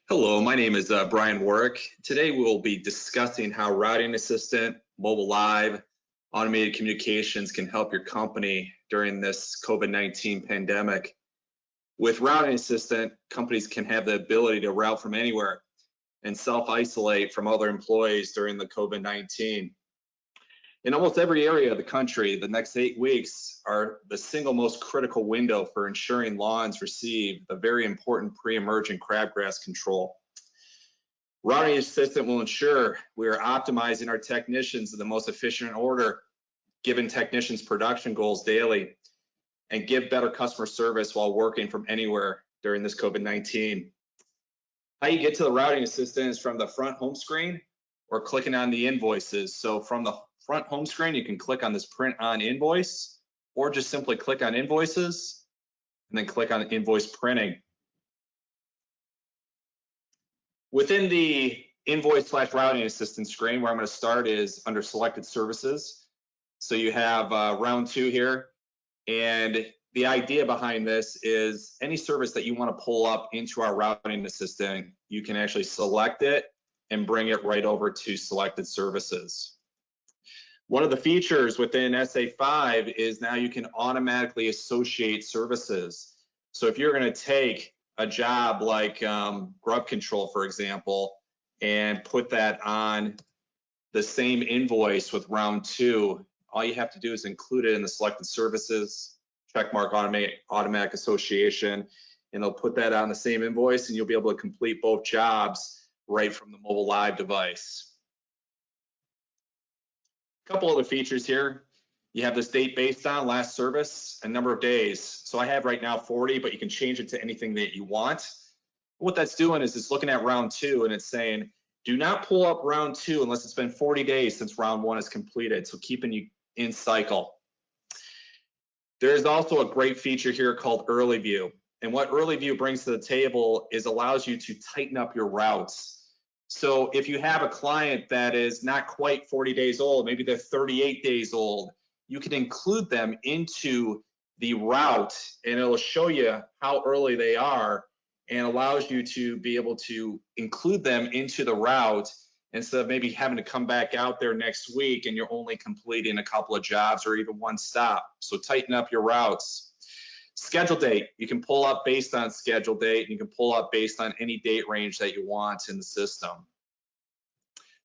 Hello, my name is Brian Warwick. Today we will be discussing how Routing Assistant, Mobile Live, automated communications can help your company during this COVID-19 pandemic. With Routing Assistant, companies can have the ability to route from anywhere and self-isolate from other employees during the COVID-19. In almost every area of the country, the next 8 weeks are the single most critical window for ensuring lawns receive the very important pre-emergent crabgrass control. Routing Assistant will ensure we are optimizing our technicians in the most efficient order, giving technicians production goals daily, and give better customer service while working from anywhere during this COVID-19. How you get to the Routing Assistant is from the front home screen or clicking on the invoices. So from the front home screen, you can click on this print on invoice, or just simply click on invoices and then click on invoice printing. Within the invoice/routing assistant screen, where I'm going to start is under selected services. So you have round 2 here, and the idea behind this is any service that you want to pull up into our routing assistant, you can actually select it and bring it right over to selected services. One of the features within SA5 is now you can automatically associate services. So if you're going to take a job like grub control, for example, and put that on the same invoice with round 2, all you have to do is include it in the selected services, Checkmark automatic association, and they'll put that on the same invoice, and you'll be able to complete both jobs right from the Mobile Live device. A couple other features here. You have this date based on last service and number of days. So I have right now 40, but you can change it to anything that you want. What that's doing is it's looking at round 2 and it's saying, do not pull up round 2 unless it's been 40 days since round 1 is completed. So keeping you in cycle. There's also a great feature here called Early View. And what Early View brings to the table is allows you to tighten up your routes. So if you have a client that is not quite 40 days old, maybe they're 38 days old, you can include them into the route and it'll show you how early they are and allows you to be able to include them into the route instead of maybe having to come back out there next week and you're only completing a couple of jobs or even one stop. So tighten up your routes. Schedule date, you can pull up based on schedule date, and you can pull up based on any date range that you want in the system.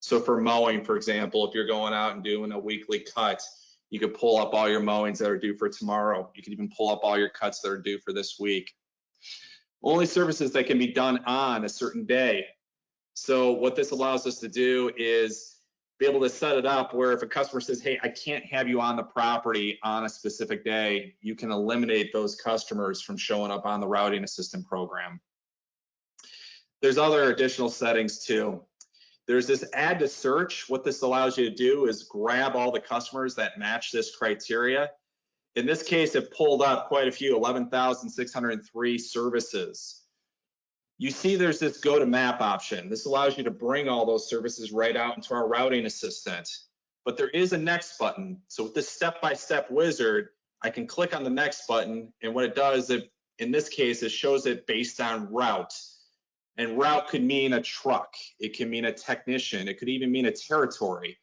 So for mowing, for example, if you're going out and doing a weekly cut, you can pull up all your mowings that are due for tomorrow. You can even pull up all your cuts that are due for this week. Only services that can be done on a certain day. So what this allows us to do is be able to set it up where if a customer says, hey, I can't have you on the property on a specific day, you can eliminate those customers from showing up on the Routing Assistant program. There's other additional settings too. There's this add to search. What this allows you to do is grab all the customers that match this criteria. In this case, it pulled up quite a few, 11,603 services. You see there's this go to map option. This allows you to bring all those services right out into our Routing Assistant. But there is a next button. So with this step-by-step wizard, I can click on the next button, and what it does, in this case, it shows it based on route. And route could mean a truck, it can mean a technician, it could even mean a territory.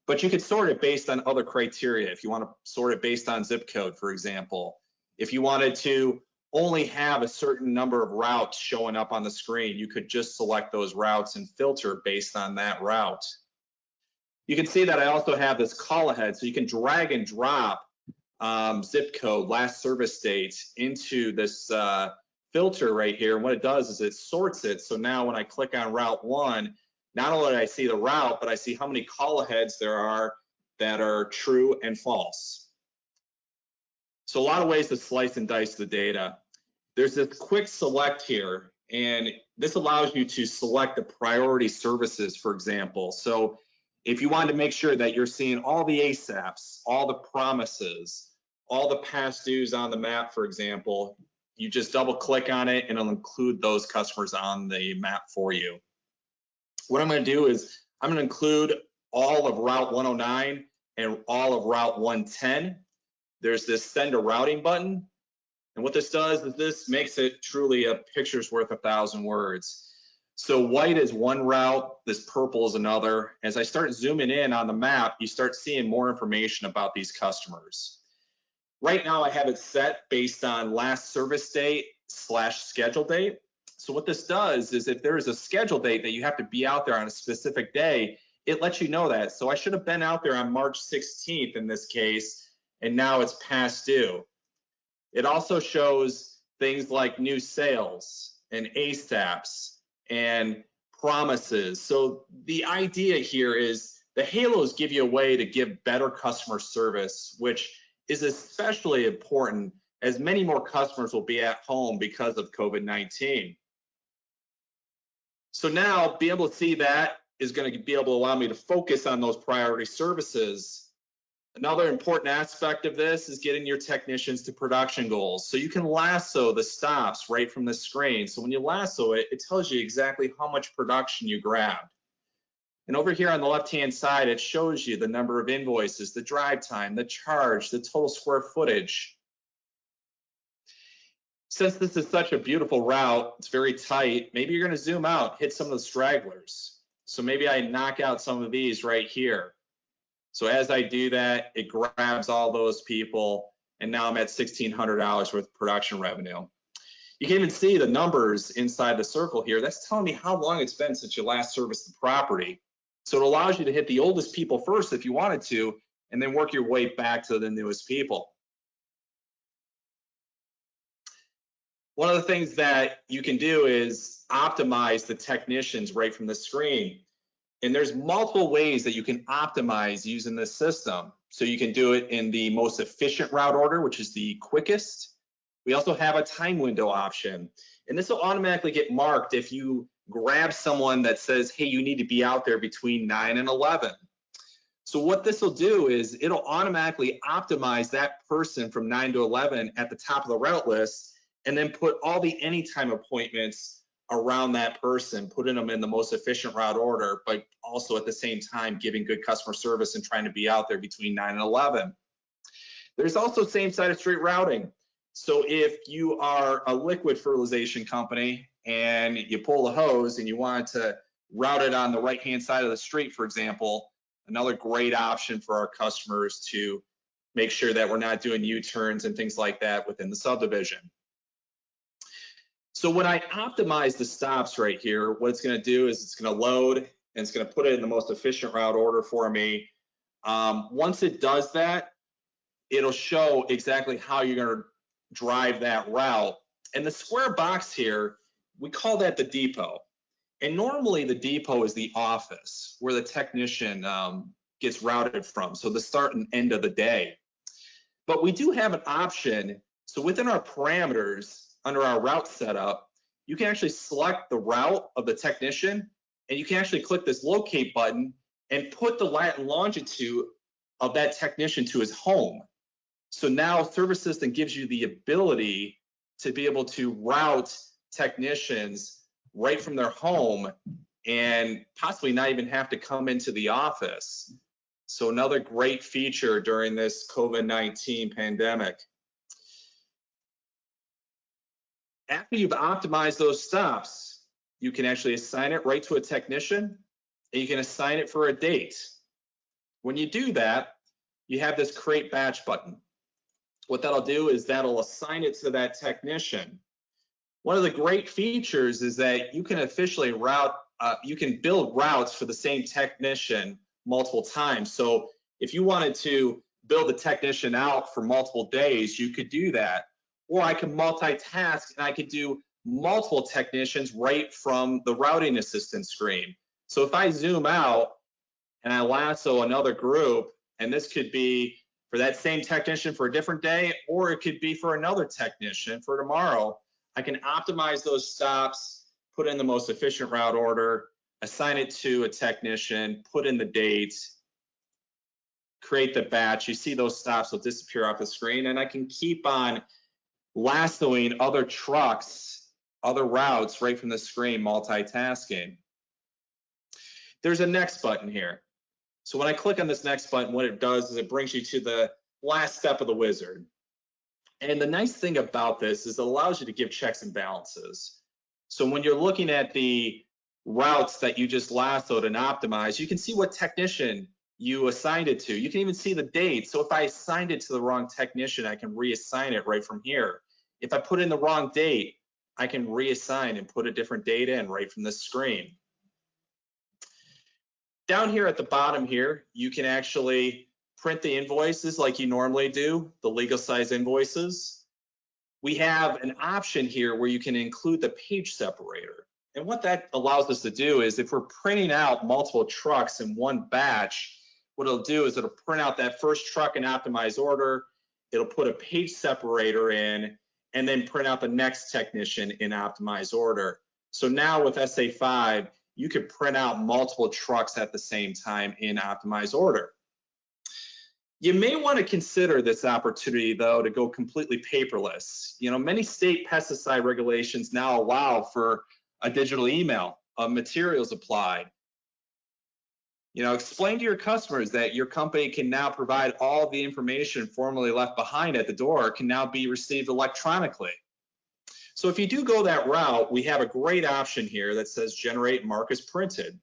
But you could sort it based on other criteria. If you want to sort it based on zip code, for example. If you wanted to only have a certain number of routes showing up on the screen, you could just select those routes and filter based on that route. You can see that I also have this call ahead, so you can drag and drop zip code, last service date into this filter right here. And what it does is it sorts it. So now when I click on route 1, not only do I see the route, but I see how many call aheads there are that are true and false. So a lot of ways to slice and dice the data. There's this quick select here, and this allows you to select the priority services, for example. So if you wanted to make sure that you're seeing all the ASAPs, all the promises, all the past dues on the map, for example, you just double click on it and it'll include those customers on the map for you. What I'm going to do is I'm going to include all of Route 109 and all of Route 110. There's this send a routing button. And what this does is this makes it truly a picture's worth 1,000 words. So white is one route, this purple is another. As I start zooming in on the map, you start seeing more information about these customers. Right now I have it set based on last service date / schedule date. So what this does is if there is a schedule date that you have to be out there on a specific day, it lets you know that. So I should have been out there on March 16th in this case, and now it's past due. It also shows things like new sales and ASAPs and promises. So the idea here is the halos give you a way to give better customer service, which is especially important as many more customers will be at home because of COVID-19. So now being able to see that is going to be able to allow me to focus on those priority services. Another important aspect of this is getting your technicians to production goals. So you can lasso the stops right from the screen. So when you lasso it, it tells you exactly how much production you grabbed. And over here on the left-hand side, it shows you the number of invoices, the drive time, the charge, the total square footage. Since this is such a beautiful route, it's very tight, maybe you're going to zoom out, hit some of the stragglers. So maybe I knock out some of these right here. So as I do that, it grabs all those people, and now I'm at $1,600 worth of production revenue. You can even see the numbers inside the circle here. That's telling me how long it's been since you last serviced the property. So it allows you to hit the oldest people first if you wanted to, and then work your way back to the newest people. One of the things that you can do is optimize the technicians right from the screen. And there's multiple ways that you can optimize using this system. So you can do it in the most efficient route order, which is the quickest. We also have a time window option. And this will automatically get marked if you grab someone that says, hey, you need to be out there between 9 and 11. So what this will do is it'll automatically optimize that person from 9 to 11 at the top of the route list, and then put all the anytime appointments around that person, putting them in the most efficient route order, but also at the same time giving good customer service and trying to be out there between 9 and 11. There's also same side of street routing. So if you are a liquid fertilization company and you pull the hose and you want to route it on the right-hand side of the street, for example, another great option for our customers to make sure that we're not doing U-turns and things like that within the subdivision. So when I optimize the stops right here, what it's going to do is it's going to load and it's going to put it in the most efficient route order for me. Once it does that, it'll show exactly how you're going to drive that route. And the square box here, we call that the depot. And normally the depot is the office where the technician gets routed from, so the start and end of the day. But we do have an option. So within our parameters, under our route setup, you can actually select the route of the technician, and you can actually click this locate button and put the lat and longitude of that technician to his home. So now Service System gives you the ability to be able to route technicians right from their home and possibly not even have to come into the office. So another great feature during this COVID-19 pandemic. After you've optimized those stops, you can actually assign it right to a technician, and you can assign it for a date. When you do that, you have this create batch button. What that'll do is that'll assign it to that technician. One of the great features is that you can officially route, you can build routes for the same technician multiple times. So if you wanted to build a technician out for multiple days, you could do that. Or I can multitask and I could do multiple technicians right from the routing assistant screen. So if I zoom out and I lasso another group, and this could be for that same technician for a different day, or it could be for another technician for tomorrow, I can optimize those stops, put in the most efficient route order, assign it to a technician, put in the date, create the batch. You see those stops will disappear off the screen, and I can keep on lassoing other trucks, other routes right from the screen, multitasking. There's a next button here. So when I click on this next button, what it does is it brings you to the last step of the wizard. And the nice thing about this is it allows you to give checks and balances. So when you're looking at the routes that you just lassoed and optimized, you can see what technician you assigned it to. You can even see the date. So if I assigned it to the wrong technician, I can reassign it right from here. If I put in the wrong date, I can reassign and put a different date in right from this screen. Down here at the bottom here, you can actually print the invoices like you normally do, the legal size invoices. We have an option here where you can include the page separator. And what that allows us to do is if we're printing out multiple trucks in one batch, what it'll do is it'll print out that first truck in optimized order, it'll put a page separator in, and then print out the next technician in optimized order. So now with SA5, you could print out multiple trucks at the same time in optimized order. You may want to consider this opportunity, though, to go completely paperless. You know, many state pesticide regulations now allow for a digital email of materials applied. You know, explain to your customers that your company can now provide all the information formerly left behind at the door can now be received electronically. So if you do go that route, we have a great option here that says generate mark as printed.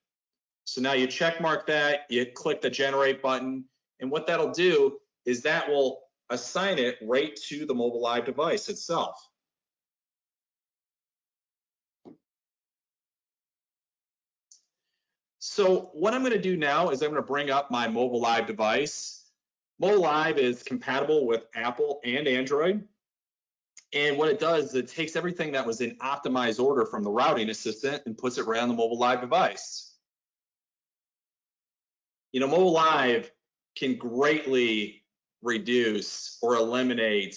So now you check mark that, you click the generate button, and what that'll do is that will assign it right to the mobile live device itself. So what I'm going to do now is I'm going to bring up my mobile live device. Mobile Live is compatible with Apple and Android. And what it does is it takes everything that was in optimized order from the routing assistant and puts it right on the mobile live device. You know, mobile live can greatly reduce or eliminate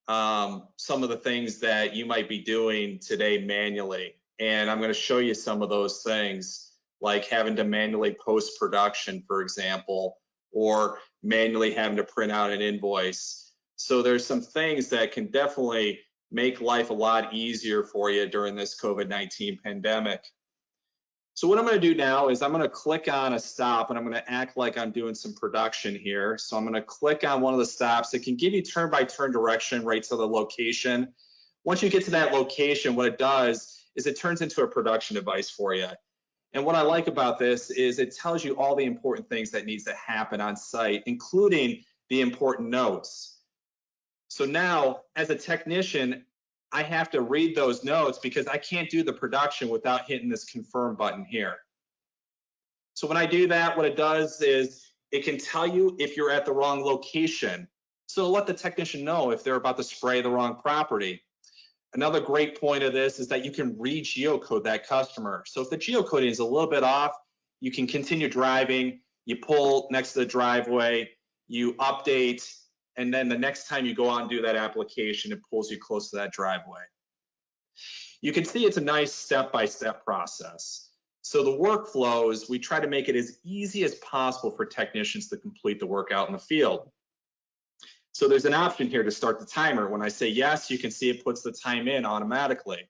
some of the things that you might be doing today manually. And I'm going to show you some of those things, like having to manually post production, for example, or manually having to print out an invoice. So there's some things that can definitely make life a lot easier for you during this COVID-19 pandemic. So what I'm going to do now is I'm going to click on a stop and I'm going to act like I'm doing some production here. So I'm going to click on one of the stops. It can give you turn-by-turn direction right to the location. Once you get to that location, what it does is it turns into a production device for you. And what I like about this is it tells you all the important things that needs to happen on site, including the important notes. So now, as a technician, I have to read those notes because I can't do the production without hitting this confirm button here. So when I do that, what it does is it can tell you if you're at the wrong location. So let the technician know if they're about to spray the wrong property. Another great point of this is that you can re-geocode that customer. So if the geocoding is a little bit off, you can continue driving, you pull next to the driveway, you update, and then the next time you go out and do that application, it pulls you close to that driveway. You can see it's a nice step-by-step process. So the workflows, we try to make it as easy as possible for technicians to complete the work out in the field. So there's an option here to start the timer. When I say yes, you can see it puts the time in automatically.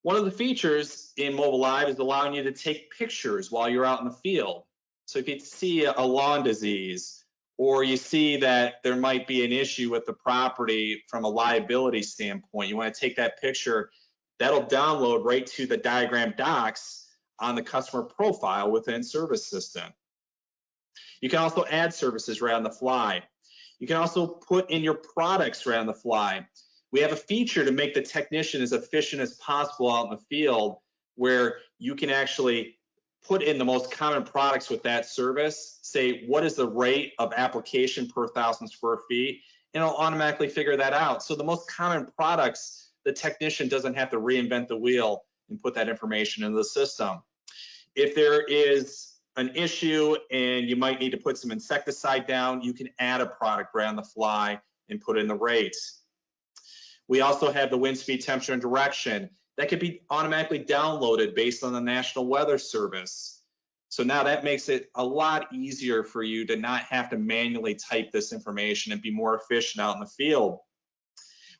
One of the features in Mobile Live is allowing you to take pictures while you're out in the field. So if you see a lawn disease, or you see that there might be an issue with the property from a liability standpoint, you want to take that picture, that'll download right to the diagram docs on the customer profile within Service System. You can also add services right on the fly. You can also put in your products right on the fly. We have a feature to make the technician as efficient as possible out in the field, where you can actually put in the most common products with that service, say what is the rate of application per 1,000 square feet, and it'll automatically figure that out. So the most common products, the technician doesn't have to reinvent the wheel and put that information into the system. If there is an issue and you might need to put some insecticide down, you can add a product right on the fly and put in the rates. We also have the wind speed, temperature, and direction that could be automatically downloaded based on the National Weather Service. So now that makes it a lot easier for you to not have to manually type this information and be more efficient out in the field.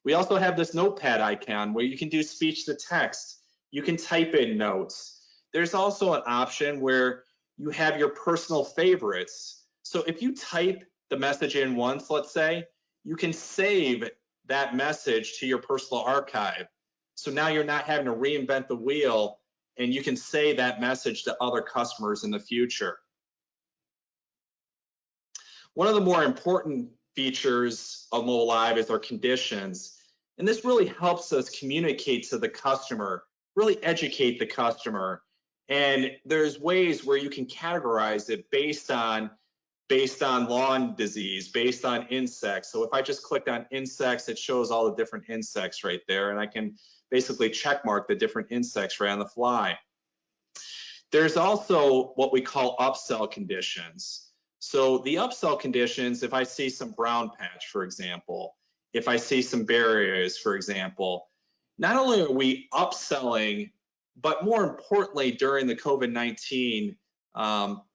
We also have this notepad icon where you can do speech to text. You can type in notes. There's also an option where you have your personal favorites. So if you type the message in once, let's say, you can save that message to your personal archive. So now you're not having to reinvent the wheel and you can say that message to other customers in the future. One of the more important features of Mobile Live is our conditions. And this really helps us communicate to the customer, really educate the customer. And there's ways where you can categorize it based on lawn disease, based on insects. So if I just clicked on insects, it shows all the different insects right there. And I can basically check mark the different insects right on the fly. There's also what we call upsell conditions. So the upsell conditions, if I see some brown patch, for example, if I see some barriers, for example, not only are we upselling, but more importantly, during the COVID-19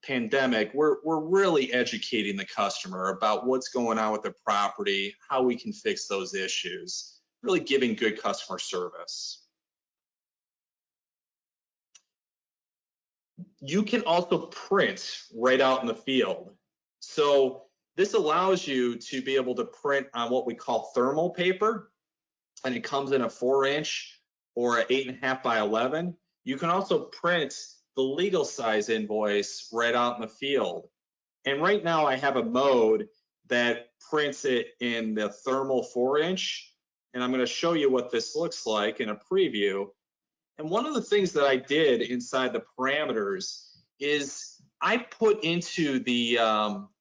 pandemic, we're really educating the customer about what's going on with the property, how we can fix those issues, really giving good customer service. You can also print right out in the field. So this allows you to be able to print on what we call thermal paper, and it comes in a 4-inch or an 8.5 by 11. You can also print the legal size invoice right out in the field. And right now I have a mode that prints it in the thermal 4-inch, and I'm going to show you what this looks like in a preview. And one of the things that I did inside the parameters is I put into the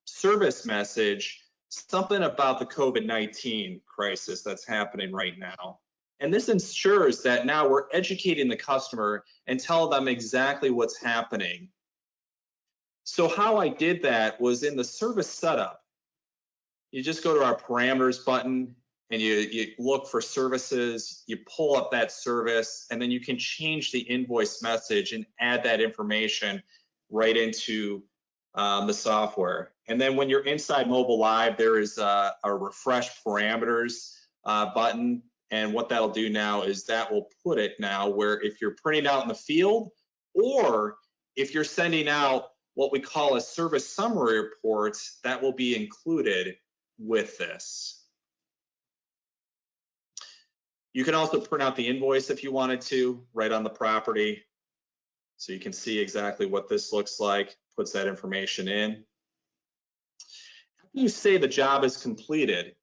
service message something about the COVID-19 crisis that's happening right now. And this ensures that now we're educating the customer and tell them exactly what's happening. So how I did that was in the service setup. You just go to our parameters button and you look for services, you pull up that service, and then you can change the invoice message and add that information right into the software. And then when you're inside Mobile Live, there is a refresh parameters button. And what that'll do now is that will put it now where if you're printing out in the field, or if you're sending out what we call a service summary report, that will be included with this. You can also print out the invoice if you wanted to, right on the property. So you can see exactly what this looks like, puts that information in. After you say the job is completed,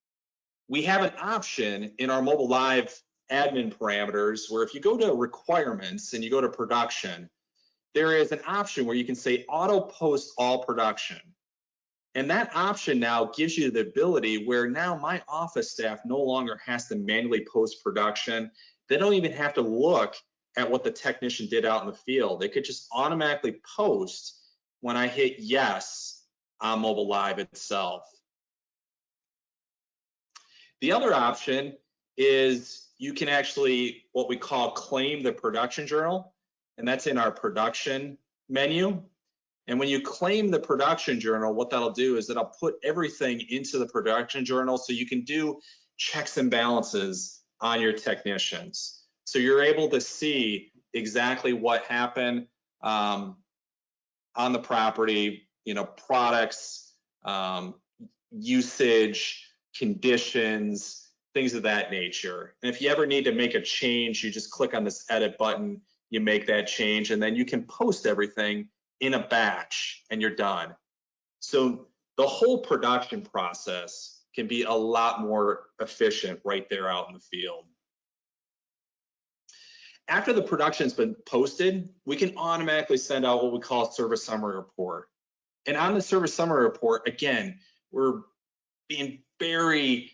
we have an option in our Mobile Live admin parameters where if you go to requirements and you go to production, there is an option where you can say auto post all production. And that option now gives you the ability where now my office staff no longer has to manually post production. They don't even have to look at what the technician did out in the field. They could just automatically post when I hit yes on Mobile Live itself. The other option is you can actually what we call claim the production journal, and that's in our production menu. And when you claim the production journal, what that'll do is it'll put everything into the production journal so you can do checks and balances on your technicians. So you're able to see exactly what happened on the property, products, usage, conditions, things of that nature. And if you ever need to make a change, you just click on this edit button, you make that change, and then you can post everything in a batch and you're done. So the whole production process can be a lot more efficient right there out in the field. After the production's been posted, we can automatically send out what we call a service summary report. And on the service summary report, again, we're being very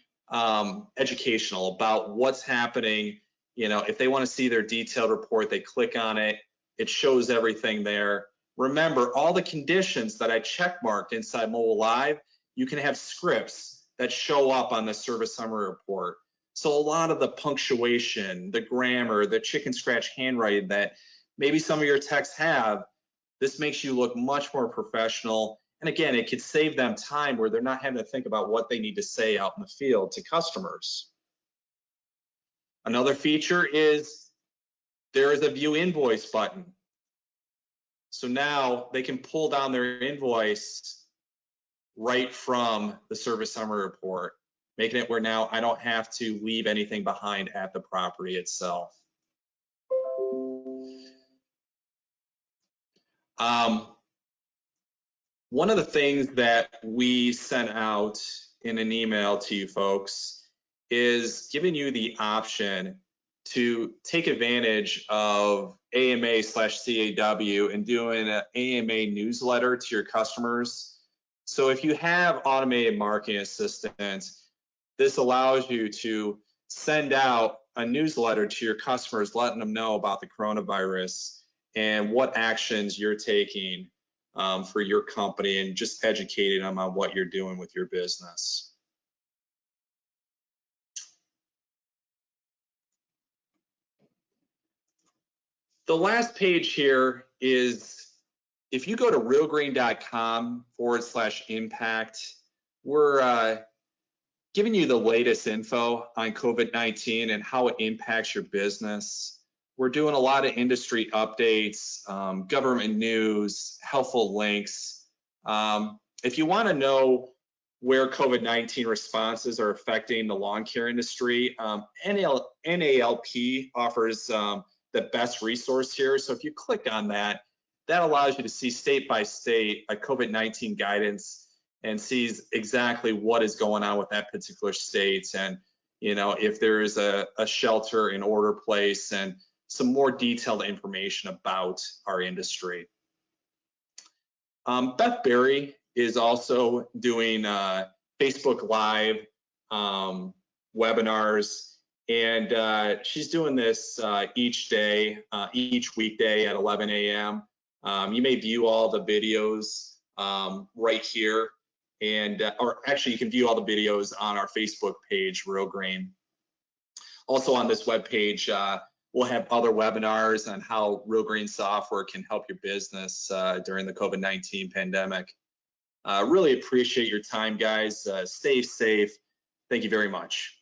educational about what's happening. If they want to see their detailed report, they click on it. It shows everything there. Remember, all the conditions that I check marked inside Mobile Live, you can have scripts that show up on the service summary report. So a lot of the punctuation, the grammar, the chicken scratch handwriting that maybe some of your techs have, this makes you look much more professional. And again, it could save them time where they're not having to think about what they need to say out in the field to customers. Another feature is there is a view invoice button. So now they can pull down their invoice right from the service summary report, making it where now I don't have to leave anything behind at the property itself. One of the things that we sent out in an email to you folks is giving you the option to take advantage of AMA/CAW and doing an AMA newsletter to your customers. So if you have automated marketing assistants, this allows you to send out a newsletter to your customers, letting them know about the coronavirus and what actions you're taking for your company, and just educating them on what you're doing with your business. The last page here is, if you go to realgreen.com/impact, we're giving you the latest info on COVID-19 and how it impacts your business. We're doing a lot of industry updates, government news, helpful links. If you want to know where COVID-19 responses are affecting the lawn care industry, NALP offers the best resource here. So if you click on that, that allows you to see state by state a COVID-19 guidance and sees exactly what is going on with that particular state, and if there is a shelter in order place, and some more detailed information about our industry. Beth Berry is also doing Facebook Live webinars, and she's doing this each day, each weekday at 11 a.m. You may view all the videos right here, and or actually you can view all the videos on our Facebook page, Real Green. Also on this webpage, we'll have other webinars on how Real Green software can help your business during the COVID-19 pandemic. Really appreciate your time, guys. Stay safe. Thank you very much.